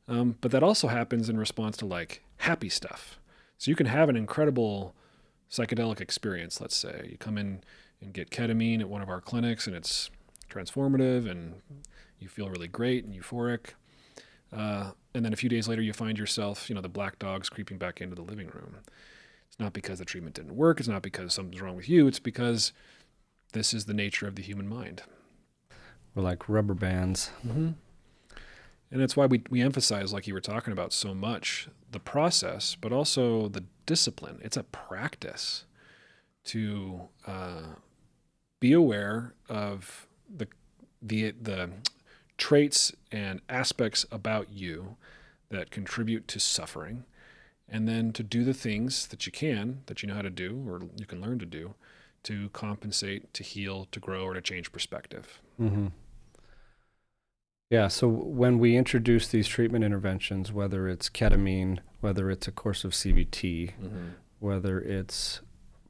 But that also happens in response to like happy stuff. So you can have an incredible psychedelic experience, let's say. You come in and get ketamine at one of our clinics, and it's transformative, and you feel really great and euphoric. And then a few days later, you find yourself, the black dog's creeping back into the living room. It's not because the treatment didn't work. It's not because something's wrong with you. It's because this is the nature of the human mind.
We're like rubber bands.
Mm-hmm. And that's why we emphasize, like you were talking about so much, the process, but also the discipline. It's a practice to be aware of the traits and aspects about you that contribute to suffering, and then to do the things that you know how to do, or you can learn to do, to compensate, to heal, to grow, or to change perspective.
Mm-hmm. Yeah, so when we introduce these treatment interventions, whether it's ketamine, whether it's a course of CBT, whether it's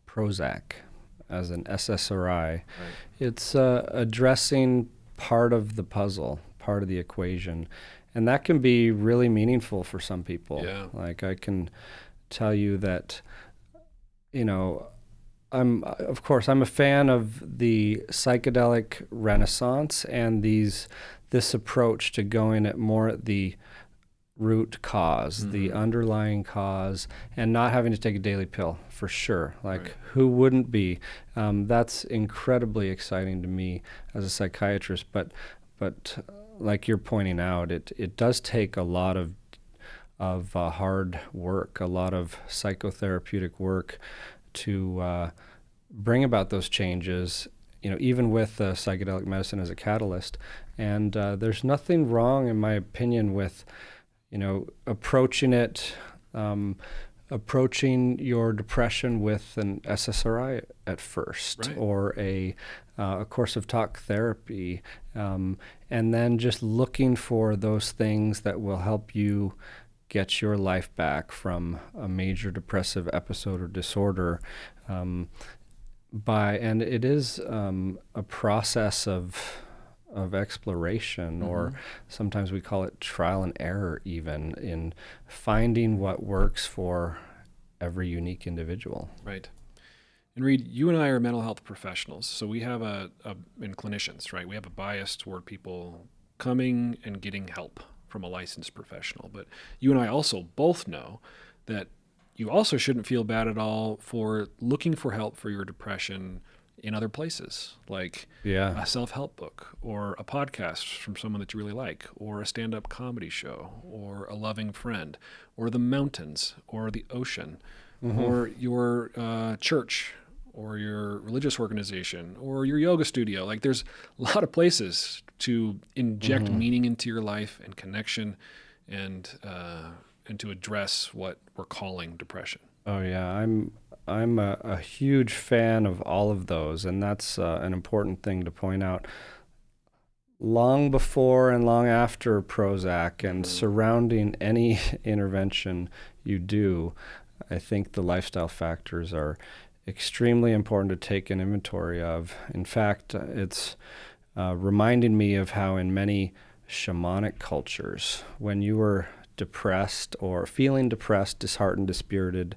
Prozac as an SSRI, it's addressing part of the puzzle, part of the equation. And that can be really meaningful for some people.
Yeah.
Like I can tell you that, I'm a fan of the psychedelic renaissance and this approach to going at more at the root cause, the underlying cause, and not having to take a daily pill, for sure. Like, who wouldn't be? That's incredibly exciting to me as a psychiatrist. But like you're pointing out, it does take a lot of hard work, a lot of psychotherapeutic work to bring about those changes, even with psychedelic medicine as a catalyst. And there's nothing wrong, in my opinion, with approaching your depression with an SSRI at first, or a course of talk therapy, and then just looking for those things that will help you get your life back from a major depressive episode or disorder. And it is a process of exploration, or sometimes we call it trial and error, even in finding what works for every unique individual.
Right. And Reid, you and I are mental health professionals, so we have and clinicians, right? We have a bias toward people coming and getting help from a licensed professional. But you and I also both know that you also shouldn't feel bad at all for looking for help for your depression in other places, like a self-help book, or a podcast from someone that you really like, or a stand-up comedy show, or a loving friend, or the mountains, or the ocean, or your church, or your religious organization, or your yoga studio. Like, there's a lot of places to inject meaning into your life and connection, and to address what we're calling depression.
Oh yeah, I'm a huge fan of all of those, and that's an important thing to point out. Long before and long after Prozac and surrounding any intervention you do, I think the lifestyle factors are extremely important to take an inventory of. In fact, it's reminding me of how in many shamanic cultures, when you were depressed or feeling depressed, disheartened, dispirited,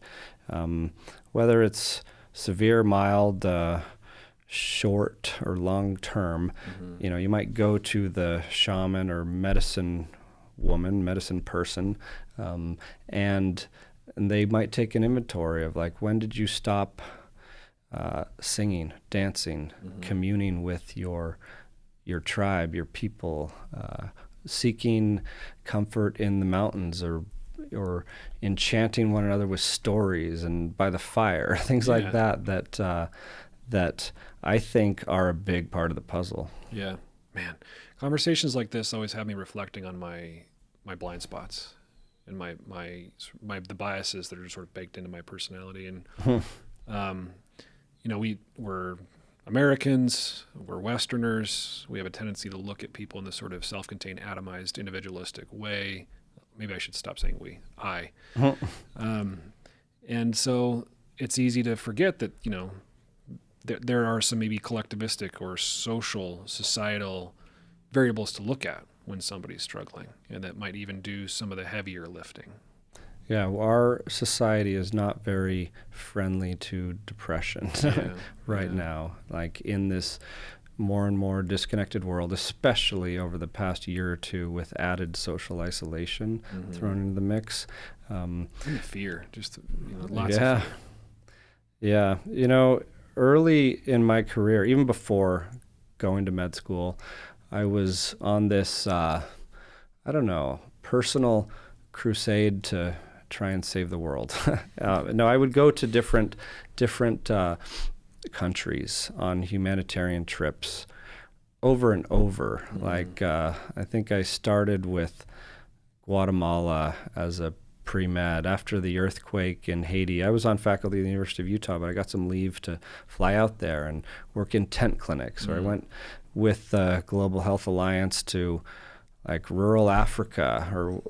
whether it's severe, mild, short, or long term, you might go to the shaman or medicine woman, medicine person, and they might take an inventory of, like, when did you stop singing, dancing, communing with your tribe, your people, seeking comfort in the mountains, or enchanting one another with stories and by the fire, things like that that I think are a big part of the puzzle.
Yeah, man. Conversations like this always have me reflecting on my blind spots and my the biases that are sort of baked into my personality. And we're Americans, we're Westerners. We have a tendency to look at people in this sort of self-contained, atomized, individualistic way. Maybe I should stop saying we. I. And so it's easy to forget that, there are some maybe collectivistic or social, societal variables to look at when somebody's struggling, and that might even do some of the heavier lifting.
Yeah, our society is not very friendly to depression now. Like in this more and more disconnected world, especially over the past year or two with added social isolation thrown into the mix.
And the fear, just lots of fear.
Yeah, early in my career, even before going to med school, I was on this, personal crusade to try and save the world. No, I would go to different countries on humanitarian trips over and over. Like, I think I started with Guatemala as a pre-med. After the earthquake in Haiti, I was on faculty at the University of Utah, but I got some leave to fly out there and work in tent clinics. So I went with the Global Health Alliance to like rural Africa, or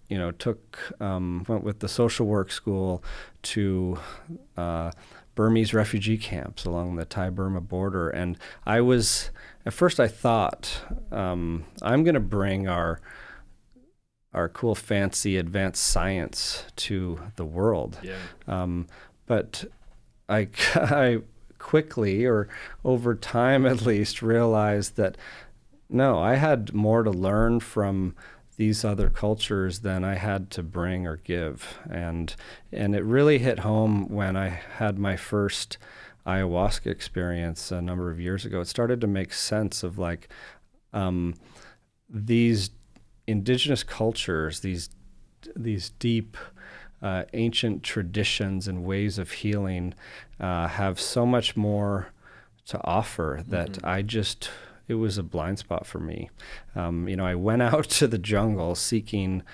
went with the social work school to Burmese refugee camps along the Thai-Burma border. And at first I thought, I'm going to bring our cool, fancy, advanced science to the world. Yeah. But I quickly, or over time at least, realized that no, I had more to learn from these other cultures than I had to bring or give. And it really hit home when I had my first ayahuasca experience a number of years ago. It started to make sense of like these indigenous cultures, these deep ancient traditions and ways of healing have so much more to offer that it was a blind spot for me. I went out to the jungle seeking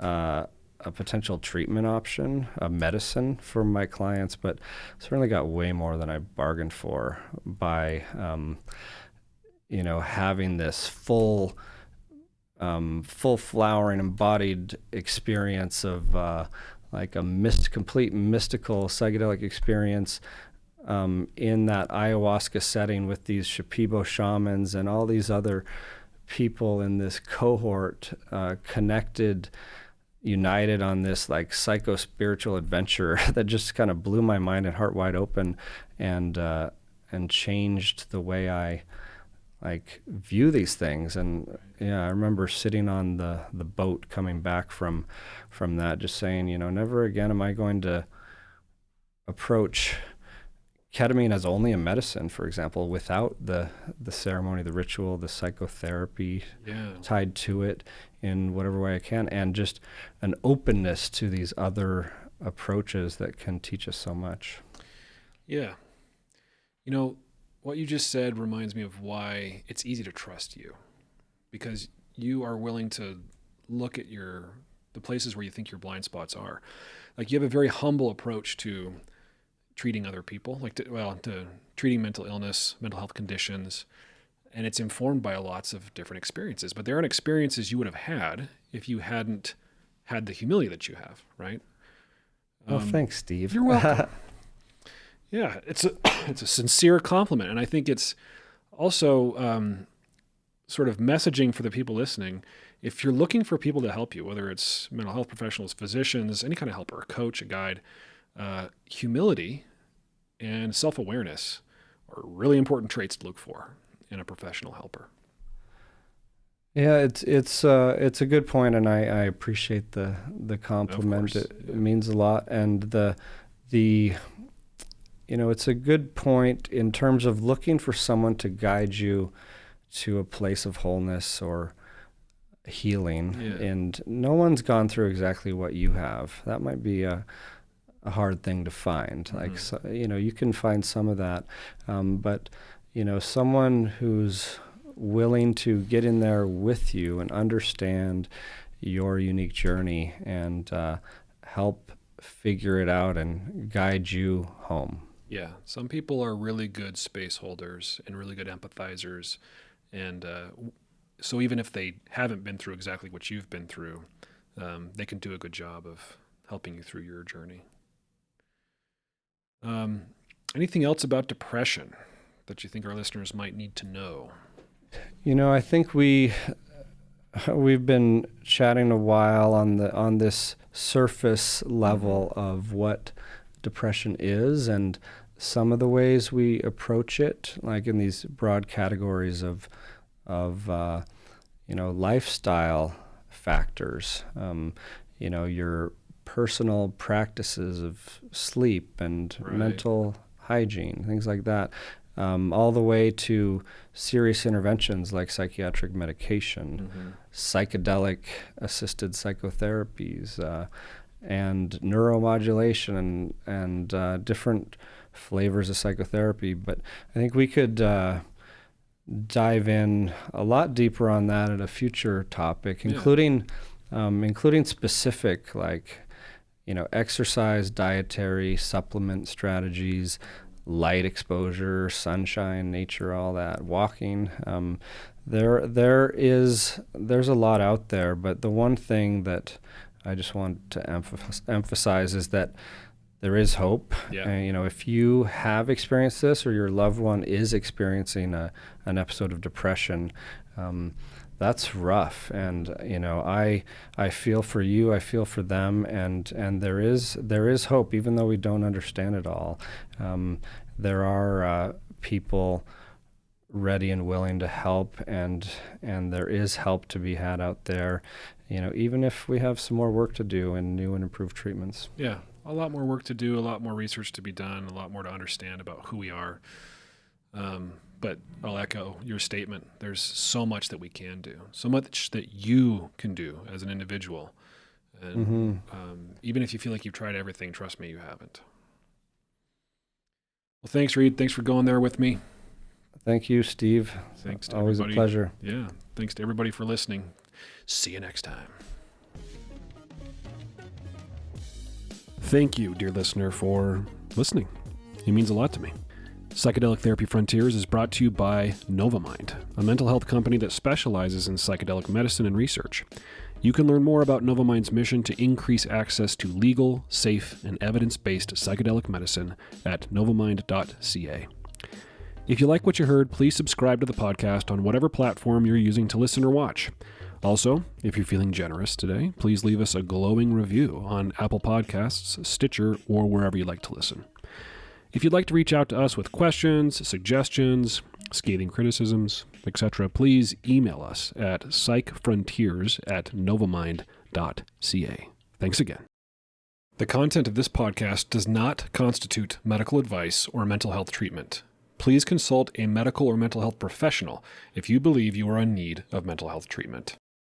a potential treatment option, a medicine for my clients, but certainly got way more than I bargained for by, having this full flowering, embodied experience of like a complete mystical psychedelic experience in that ayahuasca setting with these Shipibo shamans and all these other people in this cohort connected, united on this like psycho-spiritual adventure that just kind of blew my mind and heart wide open and changed the way I view these things. And I remember sitting on the boat coming back from that, just saying, never again am I going to approach ketamine as only a medicine, for example, without the ceremony, the ritual, the psychotherapy tied to it in whatever way I can, and just an openness to these other approaches that can teach us so much.
Yeah. What you just said reminds me of why it's easy to trust you, because you are willing to look at the places where you think your blind spots are. Like, you have a very humble approach to treating other people, to treating mental illness, mental health conditions, and it's informed by lots of different experiences. But there aren't experiences you would have had if you hadn't had the humility that you have, right?
Well, thanks, Steve.
You're welcome. Yeah, it's a sincere compliment, and I think it's also sort of messaging for the people listening. If you're looking for people to help you, whether it's mental health professionals, physicians, any kind of helper, a coach, a guide, humility and self-awareness are really important traits to look for in a professional helper. Yeah,
it's a good point, and I appreciate the compliment. It means a lot, and the it's a good point in terms of looking for someone to guide you to a place of wholeness or healing. Yeah. And no one's gone through exactly what you have. That might be a a hard thing to find. Like, so, you can find some of that, but someone who's willing to get in there with you and understand your unique journey and help figure it out and guide you home.
Yeah, some people are really good space holders and really good empathizers, and so even if they haven't been through exactly what you've been through, they can do a good job of helping you through your journey. Anything else about depression that you think our listeners might need to know?
I think we've been chatting a while on this surface level of what depression is and some of the ways we approach it, like in these broad categories of lifestyle factors, your personal practices of sleep and mental hygiene, things like that, all the way to serious interventions like psychiatric medication, psychedelic assisted psychotherapies, and neuromodulation and different flavors of psychotherapy. But I think we could dive in a lot deeper on that at a future topic, including specific, like, exercise, dietary, supplement strategies, light exposure, sunshine, nature, all that, walking. There's a lot out there, but the one thing that I just want to emphasize is that there is hope. Yeah. And, if you have experienced this or your loved one is experiencing an episode of depression, that's rough. And, I feel for you, I feel for them, and there is hope, even though we don't understand it all. There are people ready and willing to help, and there is help to be had out there, even if we have some more work to do and new and improved treatments.
Yeah, a lot more work to do, a lot more research to be done, a lot more to understand about who we are. But I'll echo your statement. There's so much that we can do, so much that you can do as an individual. And even if you feel like you've tried everything, trust me, you haven't. Well, thanks, Reid. Thanks for going there with me.
Thank you, Steve.
Thanks to
Always
everybody.
A pleasure.
Yeah. Thanks to everybody for listening. See you next time. Thank you, dear listener, for listening. It means a lot to me. Psychedelic Therapy Frontiers is brought to you by Novamind, a mental health company that specializes in psychedelic medicine and research. You can learn more about Novamind's mission to increase access to legal, safe, and evidence-based psychedelic medicine at novamind.ca. If you like what you heard, please subscribe to the podcast on whatever platform you're using to listen or watch. Also, if you're feeling generous today, please leave us a glowing review on Apple Podcasts, Stitcher, or wherever you like to listen. If you'd like to reach out to us with questions, suggestions, scathing criticisms, etc., please email us at psychfrontiers@novamind.ca. Thanks again. The content of this podcast does not constitute medical advice or mental health treatment. Please consult a medical or mental health professional if you believe you are in need of mental health treatment.